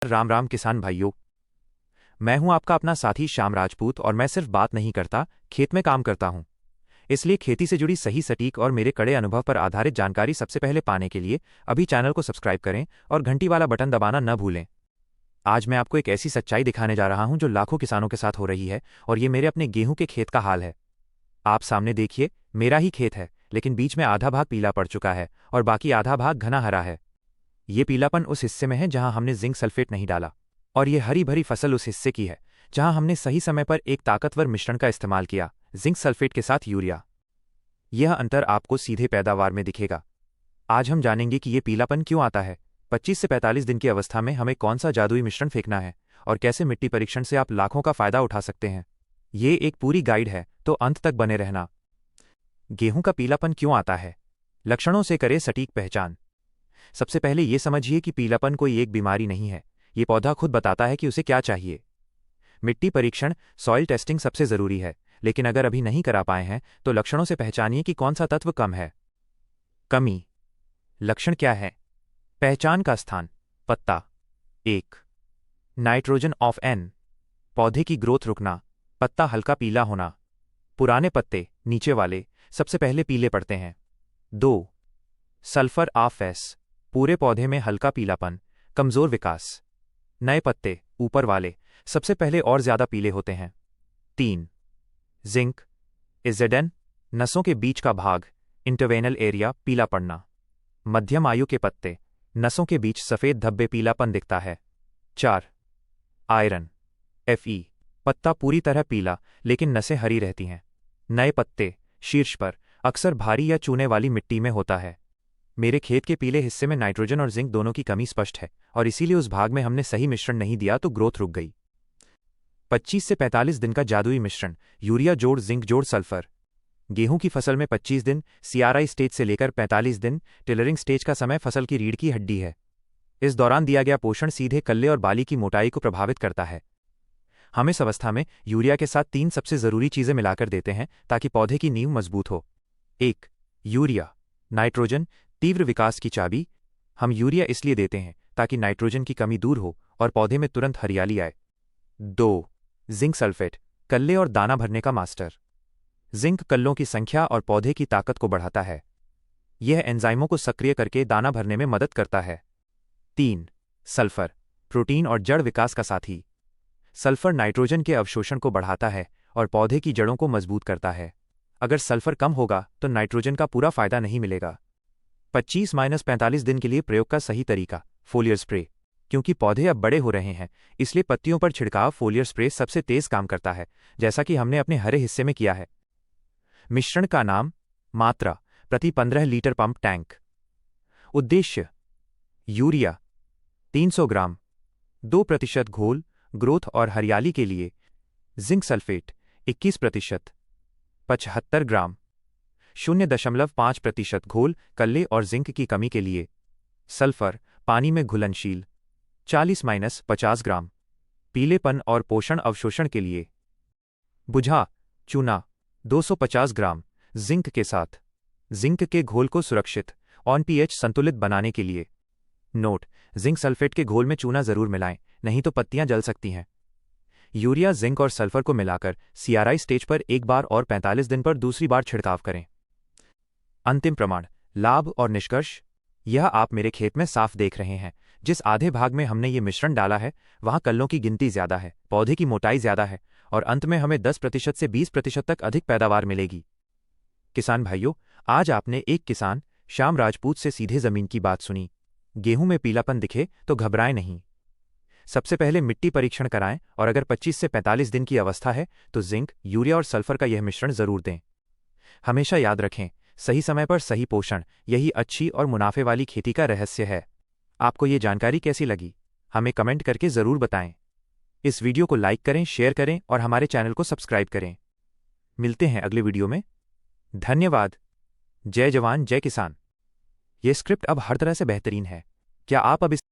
राम राम किसान भाइयों। मैं हूं आपका अपना साथी श्याम राजपूत और मैं सिर्फ बात नहीं करता, खेत में काम करता हूं। इसलिए खेती से जुड़ी सही सटीक और मेरे कड़े अनुभव पर आधारित जानकारी सबसे पहले पाने के लिए अभी चैनल को सब्सक्राइब करें और घंटी वाला बटन दबाना न भूलें। आज मैं आपको एक ऐसी सच्चाई दिखाने जा रहा हूं जो लाखों किसानों के साथ हो रही है, और ये मेरे अपने गेहूं के खेत का हाल है। आप सामने देखिए, मेरा ही खेत है, लेकिन बीच में आधा भाग पीला पड़ चुका है और बाकी आधा भाग घना हरा है। ये पीलापन उस हिस्से में है जहां हमने जिंक सल्फेट नहीं डाला, और ये हरी भरी फसल उस हिस्से की है जहां हमने सही समय पर एक ताकतवर मिश्रण का इस्तेमाल किया, जिंक सल्फेट के साथ यूरिया। यह अंतर आपको सीधे पैदावार में दिखेगा। आज हम जानेंगे कि ये पीलापन क्यों आता है, 25 से 45 दिन की अवस्था में हमें कौन सा जादुई मिश्रण फेंकना है, और कैसे मिट्टी परीक्षण से आप लाखों का फायदा उठा सकते हैं। ये एक पूरी गाइड है, तो अंत तक बने रहना। गेहूं का पीलापन क्यों आता है, लक्षणों से करें सटीक पहचान। सबसे पहले ये समझिए कि पीलापन कोई एक बीमारी नहीं है, ये पौधा खुद बताता है कि उसे क्या चाहिए। मिट्टी परीक्षण, सॉइल टेस्टिंग सबसे जरूरी है, लेकिन अगर अभी नहीं करा पाए हैं तो लक्षणों से पहचानिए कि कौन सा तत्व कम है। कमी। लक्षण क्या है? पहचान का स्थान, पत्ता 1, नाइट्रोजन ऑफ एन, पौधे की ग्रोथ रुकना, पत्ता हल्का पीला होना, पुराने पत्ते नीचे वाले सबसे पहले पीले पड़ते हैं। 2, सल्फर ऑफ एस, पूरे पौधे में हल्का पीलापन, कमजोर विकास, नए पत्ते ऊपर वाले सबसे पहले और ज्यादा पीले होते हैं। 3, जिंक इजेडन, नसों के बीच का भाग, इंटरवेनल एरिया पीला पड़ना, मध्यम आयु के पत्ते, नसों के बीच सफेद धब्बे पीलापन दिखता है। 4, आयरन Fe, पत्ता पूरी तरह पीला लेकिन नसें हरी रहती हैं। नए पत्ते शीर्ष पर अक्सर भारी या चूने वाली मिट्टी में होता है। मेरे खेत के पीले हिस्से में नाइट्रोजन और जिंक दोनों की कमी स्पष्ट है, और इसीलिए उस भाग में हमने सही मिश्रण नहीं दिया तो ग्रोथ रुक गई। 25 से 45 दिन का जादुई मिश्रण, यूरिया जोड़ जिंक जोड़ सल्फर। गेहूं की फसल में 25 दिन CRI स्टेज से लेकर 45 दिन टिलरिंग स्टेज का समय फसल की रीढ़ की हड्डी है। इस दौरान दिया गया पोषण सीधे कल्ले और बाली की मोटाई को प्रभावित करता है। हम इस अवस्था में यूरिया के साथ 3 सबसे जरूरी चीजें मिलाकर देते हैं ताकि पौधे की नींव मजबूत हो। 1, यूरिया, नाइट्रोजन तीव्र विकास की चाबी। हम यूरिया इसलिए देते हैं ताकि नाइट्रोजन की कमी दूर हो और पौधे में तुरंत हरियाली आए। 2, जिंक सल्फेट, कल्ले और दाना भरने का मास्टर। जिंक कल्लों की संख्या और पौधे की ताकत को बढ़ाता है। यह एंजाइमों को सक्रिय करके दाना भरने में मदद करता है। 3, सल्फर, प्रोटीन और जड़ विकास का साथी। सल्फर नाइट्रोजन के अवशोषण को बढ़ाता है और पौधे की जड़ों को मजबूत करता है। अगर सल्फर कम होगा तो नाइट्रोजन का पूरा फायदा नहीं मिलेगा। 25-45 दिन के लिए प्रयोग का सही तरीका, फोलियर स्प्रे। क्योंकि पौधे अब बड़े हो रहे हैं, इसलिए पत्तियों पर छिड़काव फोलियर स्प्रे सबसे तेज काम करता है, जैसा कि हमने अपने हरे हिस्से में किया है। मिश्रण का नाम, मात्रा, प्रति 15 लीटर पंप टैंक। उद्देश्य, यूरिया 300 ग्राम, 2% घोल, ग्रोथ और हरियाली के लिए। जिंक सल्फेट 21%, 75 ग्राम, 0.5% घोल, कल्ले और जिंक की कमी के लिए। सल्फर पानी में घुलनशील 40-50 ग्राम, पीलेपन और पोषण अवशोषण के लिए। बुझा चूना 250 ग्राम, जिंक के साथ। जिंक के घोल को सुरक्षित ऑन pH संतुलित बनाने के लिए। नोट, जिंक सल्फेट के घोल में चूना जरूर मिलाएं, नहीं तो पत्तियां जल सकती हैं। यूरिया जिंक और सल्फर को मिलाकर CRI स्टेज पर एक बार और 45 दिन पर दूसरी बार छिड़काव करें। अंतिम प्रमाण, लाभ और निष्कर्ष। यह आप मेरे खेत में साफ देख रहे हैं। जिस आधे भाग में हमने ये मिश्रण डाला है वहां कल्लों की गिनती ज्यादा है, पौधे की मोटाई ज्यादा है, और अंत में हमें 10% से 20% तक अधिक पैदावार मिलेगी। किसान भाइयों, आज आपने एक किसान श्याम राजपूत से सीधे जमीन की बात सुनी। गेहूं में पीलापन दिखे तो घबराएं नहीं। सबसे पहले मिट्टी परीक्षण कराएं, और अगर 25 से 45 दिन की अवस्था है तो जिंक, यूरिया और सल्फर का यह मिश्रण जरूर दें। हमेशा याद रखें, सही समय पर सही पोषण, यही अच्छी और मुनाफे वाली खेती का रहस्य है। आपको ये जानकारी कैसी लगी, हमें कमेंट करके जरूर बताएं। इस वीडियो को लाइक करें, शेयर करें और हमारे चैनल को सब्सक्राइब करें। मिलते हैं अगले वीडियो में। धन्यवाद। जय जवान जय किसान। ये स्क्रिप्ट अब हर तरह से बेहतरीन है। क्या आप अब इस